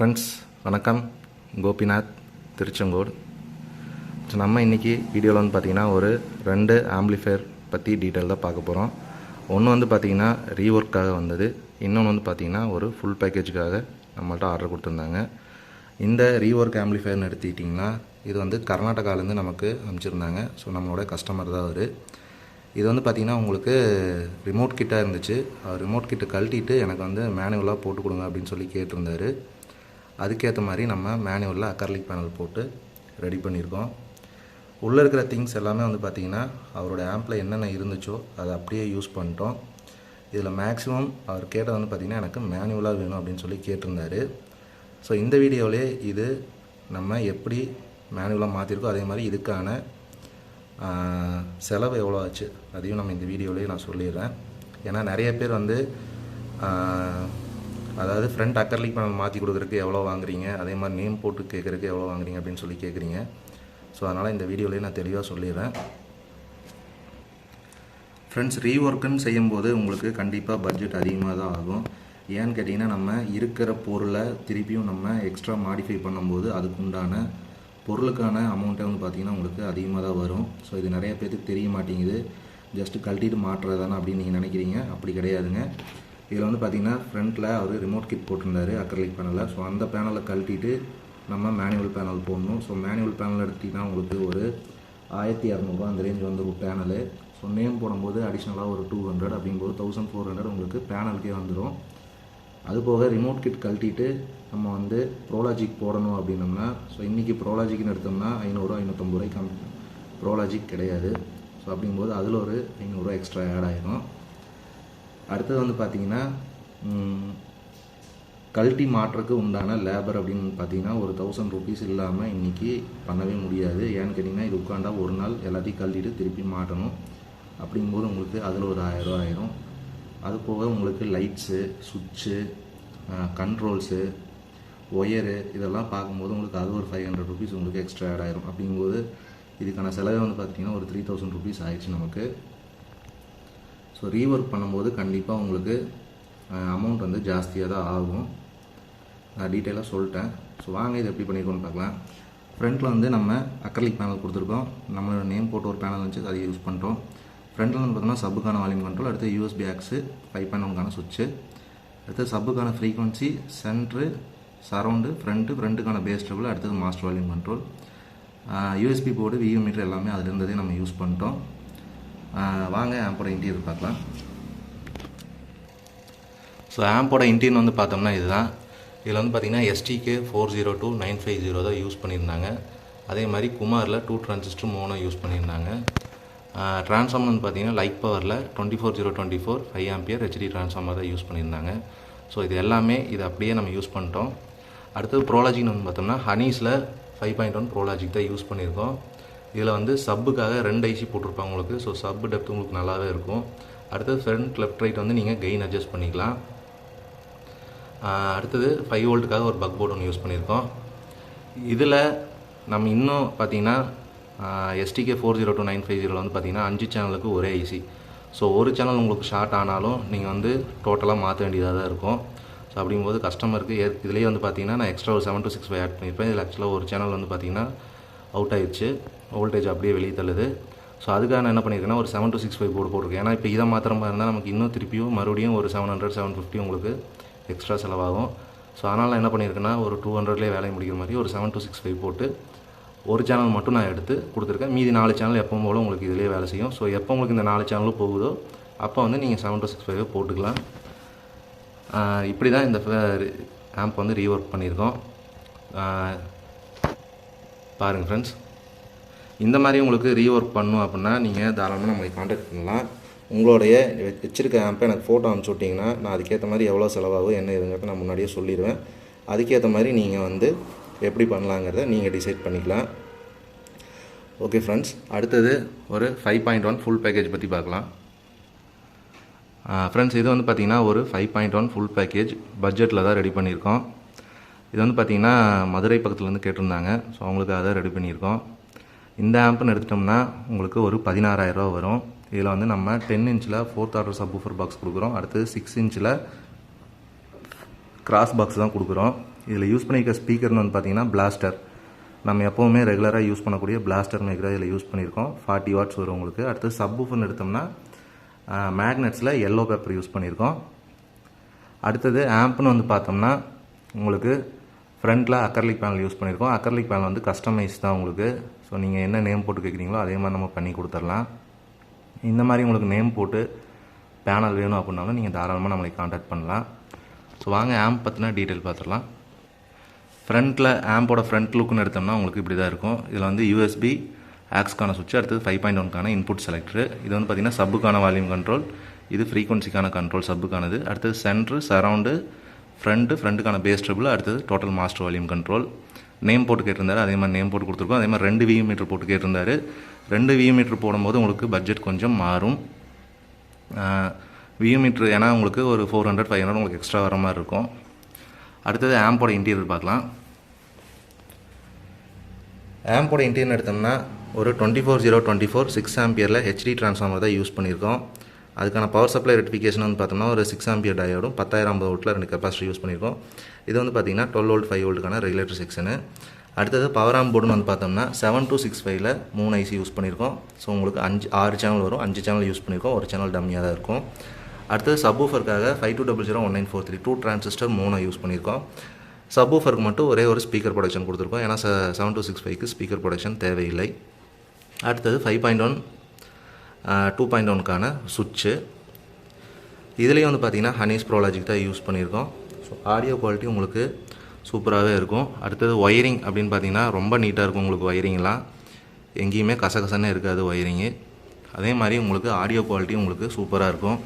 Friends வணக்கம். Gopinath, Tiruchengode. So நம்ம இன்றைக்கி வீடியோவில் வந்து பார்த்திங்கன்னா ஒரு 2 ஆம்பிளிஃபையர் பற்றி டீட்டெயில் தான் பார்க்க போகிறோம். ஒன்று வந்து பார்த்திங்கன்னா ரீஒர்க்காக வந்தது, இன்னொன்று வந்து பார்த்திங்கன்னா ஒரு ஃபுல் பேக்கேஜுக்காக நம்மள்ட்ட ஆர்டர் கொடுத்துருந்தாங்க. இந்த ரீஒர்க் ஆம்பிளிஃபையர்னு எடுத்துக்கிட்டிங்கன்னா இது வந்து கர்நாடகாவிலேருந்து நமக்கு அனுப்பிச்சிருந்தாங்க. ஸோ நம்மளோட கஸ்டமர் தான் அவர். இது வந்து பார்த்திங்கன்னா உங்களுக்கு ரிமோட் கிட்டாக இருந்துச்சு. ரிமோட் கிட்ட கழட்டிட்டு எனக்கு வந்து மேனுவலாக போட்டு கொடுங்க அப்படின்னு சொல்லி கேட்டிருந்தாரு. அதுக்கேற்ற மாதிரி நம்ம மேனுவலில் அக்ரிலிக் பேனல் போட்டு ரெடி பண்ணியிருக்கோம். உள்ளே இருக்கிற திங்ஸ் எல்லாமே வந்து பார்த்திங்கன்னா அவரோட ஆம்பில் என்னென்ன இருந்துச்சோ அதை அப்படியே யூஸ் பண்ணிட்டோம். இதில் மேக்ஸிமம் அவர் கேட்டது வந்து பார்த்திங்கன்னா எனக்கு மேனுவலாக வேணும் அப்படின்னு சொல்லி கேட்டிருந்தாரு. ஸோ இந்த வீடியோவிலே இது நம்ம எப்படி மேனுவலாக மாற்றிருக்கோம், அதே மாதிரி இதுக்கான செலவு எவ்வளோ ஆச்சு அதையும் நம்ம இந்த வீடியோவிலேயே நான் சொல்லிடுறேன். ஏன்னா நிறைய பேர் வந்து அதாவது ஃப்ரண்ட் அக்ரிலிக் பேனல் மாற்றி கொடுக்குறதுக்கு எவ்வளோ வாங்குறீங்க, அதே மாதிரி நேம் போட்டு கேட்குறதுக்கு எவ்வளோ வாங்குறீங்க அப்படின்னு சொல்லி கேட்குறீங்க. ஸோ அதனால் இந்த வீடியோவிலேயே நான் தெளிவாக சொல்லிடுறேன். ஃப்ரெண்ட்ஸ், ரீஒர்க்குன்னு செய்யும்போது உங்களுக்கு கண்டிப்பாக பட்ஜெட் அதிகமாக தான் ஆகும். ஏன்னு கேட்டிங்கன்னா நம்ம இருக்கிற பொருளை திருப்பியும் நம்ம எக்ஸ்ட்ரா மாடிஃபை பண்ணும்போது அதுக்கு உண்டான பொருளுக்கான அமௌண்ட்டை வந்து பார்த்திங்கன்னா உங்களுக்கு அதிகமாக தான் வரும். ஸோ இது நிறைய பேருக்கு தெரிய மாட்டேங்குது. ஜஸ்ட்டு கழட்டிட்டு மாட்டுறது தானே அப்படின்னு நீங்கள் நினைக்கிறீங்க. அப்படி கிடையாதுங்க. இதில் வந்து பார்த்திங்கன்னா ஃப்ரண்ட்டில் அவர் ரிமோட் கிட் போட்டிருந்தாரு அக்ரிலிக் பேனலில். ஸோ அந்த பேனலை கழட்டிட்டு நம்ம மேனுவல் பேனல் போடணும். ஸோ மேனுவல் பேனல் எடுத்திங்கன்னா உங்களுக்கு ஒரு 1200 அந்த ரேஞ்ச் வந்துடும் பேனலு. ஸோ நேம் போடும்போது அடிஷ்னலாக ஒரு 200 அப்படிங்கும்போது 1400 உங்களுக்கு பேனலுக்கே வந்துடும். அதுபோக ரிமோட் கிட் கழட்டிட்டு நம்ம வந்து ப்ரோலாஜிக் போடணும் அப்படின்னோம்னா, ஸோ இன்றைக்கி ப்ரோலாஜிக்னு எடுத்தோம்னா 500 550 ரூபாய்க்கு ப்ரோலாஜிக் கிடையாது. ஸோ அப்படிங்கும்போது அதில் ஒரு 500 எக்ஸ்ட்ரா ஆட் ஆகிடும். அடுத்தது வந்து பார்த்திங்கன்னா கழட்டி மாற்றுறதுக்கு உண்டான லேபர் அப்படின்னு பார்த்திங்கன்னா ஒரு 1000 rupees இல்லாமல் இன்றைக்கி பண்ணவே முடியாது. ஏன்னு கேட்டிங்கன்னா இது உட்காண்டா ஒரு நாள் எல்லாத்தையும் கழட்டிட்டு திருப்பி மாட்டணும். அப்படிங்கும்போது உங்களுக்கு அதில் ஒரு 1000 ரூபா ஆயிரும். அது போக உங்களுக்கு லைட்ஸு, சுவிட்சு, கண்ட்ரோல்ஸு, ஒயரு இதெல்லாம் பார்க்கும்போது உங்களுக்கு அது ஒரு 500 rupees உங்களுக்கு எக்ஸ்ட்ரா ஆட் ஆயிரும். அப்படிங்கும்போது இதுக்கான செலவே வந்து பார்த்திங்கன்னா ஒரு 3000 rupees ஆயிடுச்சு நமக்கு. ஸோ ரீஒர்க் பண்ணும்போது கண்டிப்பாக உங்களுக்கு அமௌண்ட் வந்து ஜாஸ்தியாக தான் ஆகும். நான் டீட்டெயிலாக சொல்லிட்டேன். ஸோ வாங்க இது எப்படி பண்ணியிருக்கோன்னு பார்க்கலாம். ஃப்ரண்ட்டில் வந்து நம்ம அக்ரிலிக் பேனல் கொடுத்துருக்கோம். நம்மளோட நேம் போட்டு ஒரு பேனல் வச்சு அதை யூஸ் பண்ணுறோம். ஃப்ரண்ட்டில் வந்து பார்த்தோம்னா சப்புக்கான வால்யூம் கண்ட்ரோல், அடுத்து யூஎஸ்பி ஆக்ஸு, 5.1க்கான சுவிட்சு, அடுத்து சப்புக்கான ஃப்ரீக்வன்சி, சென்ட்ரு, சரௌண்டு, ஃப்ரண்ட்டுக்கான பேஸ் ட்ரிபிள், அடுத்தது master volume control, USB port, VU meter எல்லாமே அதில் இருந்ததே நம்ம யூஸ் பண்ணிட்டோம். வாங்க ஆம்போட இன்டீரியர் பார்க்கலாம். ஸோ ஆம்போட இன்டீரியர் வந்து பார்த்தோம்னா இதுதான். இதில் வந்து பார்த்திங்கன்னா STK 402950 தான் யூஸ் பண்ணியிருந்தாங்க. அதே மாதிரி குமாரில் 2 டிரான்சிஸ்டர் மோனோ யூஸ் பண்ணியிருந்தாங்க. ட்ரான்ஸ்ஃபார்மர் வந்து பார்த்திங்கன்னா லைட் பவரில் 24024 5 ஆம்பியர் HD ட்ரான்ஸ்ஃபார்மர் தான் யூஸ் பண்ணியிருந்தாங்க. ஸோ இது எல்லாமே இது அப்படியே நம்ம யூஸ் பண்ணிட்டோம். அடுத்தது ப்ரோலாஜிக்னு வந்து பார்த்தோம்னா ஹனீஸில் 5.1 ப்ரோலாஜிக் தான் யூஸ் பண்ணியிருக்கோம். இதில் வந்து சப்புக்காக 2 ஐசி போட்டிருப்பாங்க உங்களுக்கு. ஸோ சப்பு டெப்த் உங்களுக்கு நல்லாவே இருக்கும். அடுத்தது ஃப்ரண்ட் லெஃப்ட் ரைட் வந்து நீங்கள் கெயின் அட்ஜஸ்ட் பண்ணிக்கலாம். அடுத்தது 5 வோல்ட்டுக்காக ஒரு பக் போர்டு ஒன்று யூஸ் பண்ணியிருக்கோம். இதில் நம்ம இன்னும் பார்த்திங்கன்னா STK 402950 வந்து பார்த்திங்கன்னா 5 சேனலுக்கு ஒரே ஐசி. ஸோ ஒரு சேனல் உங்களுக்கு ஷார்ட் ஆனாலும் நீங்கள் வந்து டோட்டலாக மாற்ற வேண்டியதாக தான் இருக்கும். ஸோ அப்படிங்கும்போது கஸ்டமருக்கு இதுலேயே வந்து பார்த்திங்கன்னா நான் எக்ஸ்ட்ரா ஒரு 7265 ஆட் பண்ணியிருப்பேன். இதில் ஆக்சுவலாக ஒரு சேனல் வந்து பார்த்திங்கன்னா அவுட் ஆயிடுச்சு, வோல்டேஜ் அப்படியே வெளியே தள்ளுது. ஸோ அதுக்காக நான் என்ன பண்ணியிருக்கேன்னா ஒரு 7265 போர்டு போட்டிருக்கேன். ஏன்னா இப்போ இதை மாத்திர மாதிரி இருந்தால் நமக்கு இன்னும் திருப்பியும் மறுபடியும் ஒரு 700 750 உங்களுக்கு எக்ஸ்ட்ரா செலவாகும். ஸோ அதனால் நான் என்ன பண்ணியிருக்கேன்னா ஒரு 200லேயே வேலையை முடிக்கிற மாதிரி ஒரு 7265 போட்டு ஒரு சேனல் மட்டும் நான் எடுத்து கொடுத்துருக்கேன். மீதி 4 சேனல் எப்பவும் போல் உங்களுக்கு இதிலே வேலை செய்யும். ஸோ எப்போ உங்களுக்கு இந்த 4 சேனலும் போகுதோ அப்போ வந்து நீங்கள் 7265 போட்டுக்கலாம். இப்படி தான் இந்த ஆம்ப் வந்து ரீஒர்க் பண்ணியிருக்கோம். பாருங்கள் ஃப்ரெண்ட்ஸ், இந்த மாதிரி உங்களுக்கு ரீஒர்க் பண்ணணும் அப்படின்னா நீங்கள் தாராளமாக நம்மளை காண்டாக்ட் பண்ணலாம். உங்களுடைய வச்சுருக்க ஆம்பை எனக்கு ஃபோட்டோ அனுப்பிச்சி விட்டிங்கன்னா நான் அதுக்கேற்ற மாதிரி எவ்வளோ செலவாகும் என்ன இதுங்கிறத நான் முன்னாடியே சொல்லிடுவேன். அதுக்கேற்ற மாதிரி நீங்கள் வந்து எப்படி பண்ணலாங்கிறத நீங்கள் டிசைட் பண்ணிக்கலாம். ஓகே ஃப்ரெண்ட்ஸ், அடுத்தது ஒரு 5.1 ஃபுல் பேக்கேஜ் பற்றி பார்க்கலாம். ஃப்ரெண்ட்ஸ், இது வந்து பார்த்திங்கன்னா ஒரு 5.1 ஃபுல் பேக்கேஜ் பட்ஜெட்டில் தான் ரெடி பண்ணியிருக்கோம். இது வந்து பார்த்திங்கன்னா மதுரை பக்கத்துலேருந்து கேட்டிருந்தாங்க. ஸோ அவங்களுக்கு அதை ரெடி பண்ணியிருக்கோம். இந்த ஆம்ப்னு எடுத்துட்டோம்னா உங்களுக்கு ஒரு 16,000 ரூபா வரும். இதில் வந்து நம்ம 10 இன்ச்சில் 4th ஆர்டர் சப்வூஃபர் பாக்ஸ் கொடுக்குறோம். அடுத்து 6 இன்ச்சில் கிராஸ் பாக்ஸ் தான் கொடுக்குறோம். இதில் யூஸ் பண்ணியிருக்க ஸ்பீக்கர்னு வந்து பார்த்தீங்கன்னா பிளாஸ்டர். நம்ம எப்போவுமே ரெகுலராக யூஸ் பண்ணக்கூடிய பிளாஸ்டர் மேக்கரை இதில் யூஸ் பண்ணியிருக்கோம். 40 வாட்ஸ் வரும் உங்களுக்கு. அடுத்து சப்வூஃபர்னு எடுத்தோம்னா மேக்னெட்ஸில் எல்லோ பேப்பர் யூஸ் பண்ணியிருக்கோம். அடுத்தது ஆம்ப்னு வந்து பார்த்தோம்னா உங்களுக்கு ஃப்ரண்ட்டில் அக்ரலிக் பேனல் யூஸ் பண்ணியிருக்கோம். அக்ரலிக் பேனல் வந்து கஸ்டமைஸ் தான் உங்களுக்கு. ஸோ நீங்கள் என்ன நேம் போட்டு கேட்குறீங்களோ அதே மாதிரி நம்ம பண்ணி கொடுத்துடலாம். இந்த மாதிரி உங்களுக்கு நேம் போட்டு பேனல் வேணும் அப்படின்னாலும் நீங்கள் தாராளமாக நம்மளை காண்டாக்ட் பண்ணலாம். ஸோ வாங்க ஆம்ப் பற்றின டீட்டெயில் பார்த்துடலாம். ஃப்ரண்ட்டில் ஆம்போட ஃப்ரண்ட் லுக்குன்னு எடுத்தோம்னா உங்களுக்கு இப்படி தான் இருக்கும். இதில் வந்து யூஎஸ்பி ஆக்ஸ்க்கான சுவிட்ச், அடுத்தது 5.1க்கான இன்புட் செலக்டர். இது வந்து பார்த்திங்கன்னா சப்புக்கான வால்யூம் கண்ட்ரோல், இது ஃப்ரீக்வன்சிக்கான கண்ட்ரோல் சப்புக்கானது. அடுத்தது சென்ட்ரு, சரவுண்டு, ஃப்ரண்ட்டுக்கான பேஸ் ட்ரிபிள், அடுத்தது total master volume control. Name போட்டு கேட்டிருந்தாரு, அதே மாதிரி நேம் போட்டு கொடுத்துருக்கோம். அதே மாதிரி 2 வியூ மீட்டர் போட்டு கேட்டிருந்தாரு. 2 வியூ மீட்டர் போடும்போது உங்களுக்கு பட்ஜெட் கொஞ்சம் மாறும். வியூ மீட்ரு ஏன்னா உங்களுக்கு ஒரு 400-500 உங்களுக்கு எக்ஸ்ட்ரா வர மாதிரி இருக்கும். அடுத்தது ஆம்போட இன்டீரியர் பார்க்கலாம். ஆம்போட இன்டீரியர் எடுத்தோம்னா ஒரு 24/0/24 6 ஆம்பியரில் ஹெச்டி ட்ரான்ஸ்ஃபார்மர் தான் யூஸ் பண்ணியிருக்கோம். அதுக்கான பவர் சப்ளை ரெட்டிஃபிகேஷன் வந்து பார்த்தோம்னா ஒரு 6 ஆம்பியர் டயோடும் 10,050 வோல்ட்டில் 2 கெப்பாசிட்டி யூஸ் பண்ணியிருக்கோம். இது வந்து பார்த்திங்கன்னா 12 வோல்ட் 5 வோல்ட்டுக்கான ரெகுலேட்டர் செக்ஷனு. அடுத்தது பவர் ஆம்ப் போர்டுன்னு வந்து பார்த்தோம்னா 7265ல் 3 ஐசி யூஸ் பண்ணியிருக்கோம். ஸோ உங்களுக்கு 6 சேனல் வரும். 5 சேனல் யூஸ் பண்ணியிருக்கோம். ஒரு சேனல் டம்மியாக தான் இருக்கும். அடுத்தது சப்வூஃபருக்காக 5200-1943 2 டிரான்சிஸ்டர் மோனோ யூஸ் பண்ணியிருக்கோம். சப்வூஃபருக்கு மட்டும் ஒரே ஒரு ஸ்பீக்கர் ப்ரொடக்ஷன் கொடுத்துருக்கோம். ஏன்னா 7265க்கு ஸ்பீக்கர் ப்ரொடக்ஷன் தேவையில்லை. அடுத்தது 5.1 2.1க்கான சுவிட்சு. இதுலேயும் வந்து பார்த்திங்கன்னா ஹனீஸ் ப்ரோலாஜிக் தான் யூஸ் பண்ணியிருக்கோம். ஸோ ஆடியோ குவாலிட்டி உங்களுக்கு சூப்பராகவே இருக்கும். அடுத்தது ஒயரிங் அப்படின்னு பார்த்திங்கன்னா ரொம்ப நீட்டாக இருக்கும். உங்களுக்கு ஒயரிங்லாம் எங்கேயுமே கசகசன்னு இருக்காது ஒயரிங்கு. அதே மாதிரி உங்களுக்கு ஆடியோ குவாலிட்டி உங்களுக்கு சூப்பராக இருக்கும்.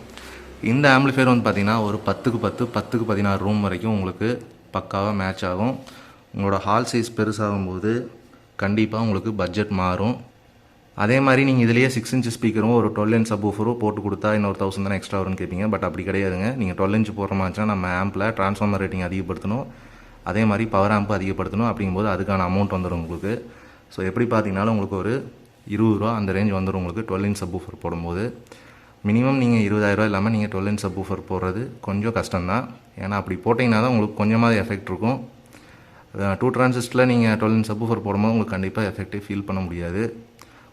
இந்த ஆம்பிளிஃபையர் வந்து பார்த்திங்கன்னா ஒரு 10x10 10x16 ரூம் வரைக்கும் உங்களுக்கு பக்காவாக மேட்ச் ஆகும். உங்களோட ஹால் சைஸ் பெருசாகும்போது கண்டிப்பாக உங்களுக்கு பட்ஜெட் மாறும். அதே மாதிரி நீங்கள் இதிலேயே 6 இன்ச் ஸ்பீக்கரும் ஒரு 12 இன்ச் சப்வூஃபரும் போட்டு கொடுத்தா இன்னொரு 1000 தானே எக்ஸ்ட்ரா வரும்னு கேட்பீங்க. பட் அப்படி கிடையாதுங்க. நீங்கள் 12 இன்ச் போடுற மாதிரினா நம்ம ஆம்பில் ட்ரான்ஸ்ஃபார்மர் ரேட்டிங் அதிகப்படுத்தணும், அதே மாதிரி பவர் ஆம்பு அதிகப்படுத்தணும். அப்படிங்கும்போது அதுக்கான அமௌண்ட் வந்துடும் உங்களுக்கு. ஸோ எப்படி பார்த்தீங்கன்னாலும் உங்களுக்கு ஒரு 20 ரூபா அந்த ரேஞ்ச் வந்துடும் உங்களுக்கு 12 இன்ச் சப்வூஃபர் போடும்போது. மினிமம் நீங்கள் 20,000 இல்லாமல் நீங்கள் 12 இன்ச் சப்வூஃபர் போடுறது கொஞ்சம் கஷ்டம்தான். ஏன்னா அப்படி போட்டிங்கன்னா தான் உங்களுக்கு கொஞ்சமாக எஃபெக்ட் இருக்கும். 2 டிரான்சிஸ்டரில் நீங்கள் 12 இன்ச் சப்வூஃபர் போடும்போது உங்களுக்கு கண்டிப்பாக எஃபெக்டே ஃபீல் பண்ண முடியாது.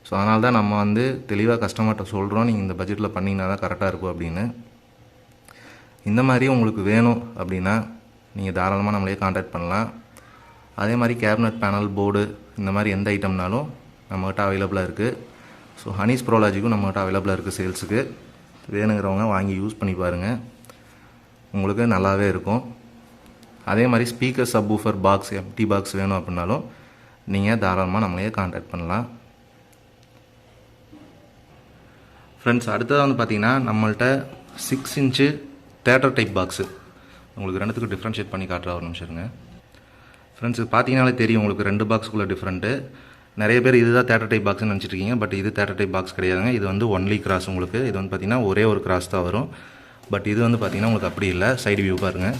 ஸோ அதனால தான் நம்ம வந்து தெளிவாக கஸ்டமர்கிட்ட சொல்கிறோம், நீங்கள் இந்த பட்ஜெட்டில் பண்ணிங்கன்னா தான் கரெக்டாக இருக்கும் அப்படின்னு. இந்த மாதிரி உங்களுக்கு வேணும் அப்படின்னா நீங்கள் தாராளமாக நம்மளே காண்டாக்ட் பண்ணலாம். அதே மாதிரி கேபினட் பேனல் போர்டு இந்த மாதிரி எந்த ஐட்டம்னாலும் நம்மகிட்ட அவைலபிளாக இருக்குது. ஸோ ஹனீஸ் ப்ரோலாஜிக்கும் நம்மகிட்ட அவைலபிளாக இருக்குது சேல்ஸுக்கு. வேணுங்கிறவங்க வாங்கி யூஸ் பண்ணி பாருங்கள், உங்களுக்கு நல்லாவே இருக்கும். அதே மாதிரி speaker subwoofer box empty box வேணும் அப்படின்னாலும் நீங்கள் தாராளமாக நம்மளையே காண்டாக்ட் பண்ணலாம். ஃப்ரெண்ட்ஸ் அடுத்ததாக வந்து பார்த்திங்கன்னா நம்மள்ட்ட 6 இன்ச்சு தேட்டர் டைப் பாக்ஸு. உங்களுக்கு ரெண்டுத்துக்கு டிஃப்ரென்ஷியேட் பண்ணி காட்டுற ஒரு நிமிஷம் இருங்க. ஃப்ரெண்ட்ஸ் பார்த்தீங்கனாலே தெரியும் உங்களுக்கு 2 பாக்ஸுக்குள்ளே டிஃப்ரெண்ட்டு. நிறைய பேர் இதுதான் தேட்டர் டைப் பாக்ஸ்னு நினச்சிட்ருக்கீங்க. பட் இது தேட்டர் டைப் பாக்ஸ் கிடையாதுங்க. இது வந்து ஒன்லி கிராஸ். உங்களுக்கு இது வந்து பார்த்திங்கன்னா ஒரே ஒரு கிராஸ் தான் வரும். பட் இது வந்து பார்த்திங்கன்னா உங்களுக்கு அப்படி இல்லை. சைடு வியூ பாருங்கள்.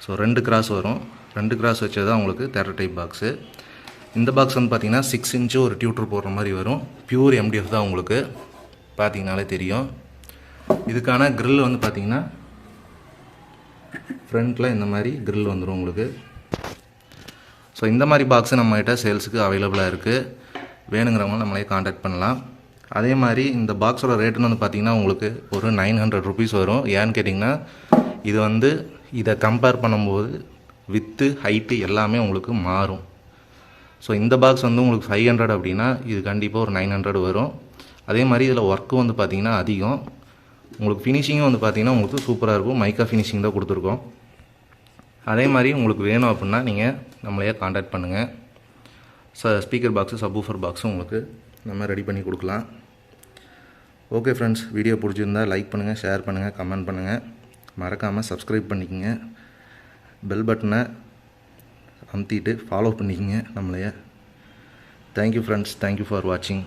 ஸோ 2 கிராஸ் வரும். 2 கிராஸ் வச்சது தான் உங்களுக்கு தேட்டர் டைப் பாக்ஸு. இந்த பாக்ஸ் வந்து பார்த்திங்கன்னா 6 இன்ச்சு ஒரு டியூட்டர் போடுற மாதிரி வரும். பியூர் எம்டிஎஃப் தான் உங்களுக்கு பார்த்தீங்கனாலே தெரியும். இதுக்கான க்ரில் வந்து பார்த்திங்கன்னா ஃப்ரண்ட்டில் இந்த மாதிரி க்ரில் வந்துடும் உங்களுக்கு. ஸோ இந்த மாதிரி பாக்ஸு நம்மகிட்ட சேல்ஸுக்கு அவைலபிளாக இருக்குது. வேணுங்கிறவங்க நம்மளே காண்டாக்ட் பண்ணலாம். அதே மாதிரி இந்த பாக்ஸோட ரேட்டுன்னு வந்து பார்த்திங்கன்னா உங்களுக்கு ஒரு 900 ருபீஸ் வரும். ஏன்னு கேட்டிங்கன்னா இது வந்து இதை கம்பேர் பண்ணும்போது வித்து ஹைட்டு எல்லாமே உங்களுக்கு மாறும். ஸோ இந்த பாக்ஸ் வந்து உங்களுக்கு 500 அப்படின்னா இது கண்டிப்பாக ஒரு 900 வரும். அதே மாதிரி இதில் ஒர்க்கு வந்து பார்த்திங்கன்னா அதிகம். உங்களுக்கு ஃபினிஷிங்கும் வந்து பார்த்திங்கன்னா உங்களுக்கு சூப்பராக இருக்கும். மைக்கா ஃபினிஷிங் தான் கொடுத்துருக்கோம். அதே மாதிரி உங்களுக்கு வேணும் அப்படின்னா நீங்கள் நம்மளையே காண்டாக்ட் பண்ணுங்கள். ஸ்பீக்கர் பாக்ஸு சப்வூஃபர் பாக்ஸும் உங்களுக்கு நம்ம ரெடி பண்ணி கொடுக்கலாம். ஓகே ஃப்ரெண்ட்ஸ், வீடியோ பிடிச்சிருந்தால் லைக் பண்ணுங்கள், ஷேர் பண்ணுங்கள், கமெண்ட் பண்ணுங்கள். மறக்காமல் சப்ஸ்கிரைப் பண்ணிக்கோங்க. பெல் பட்டனை அமுத்திட்டு ஃபாலோ பண்ணிக்கோங்க நம்மளையே. தேங்க்யூ ஃப்ரெண்ட்ஸ், தேங்க்யூ ஃபார் வாட்சிங்.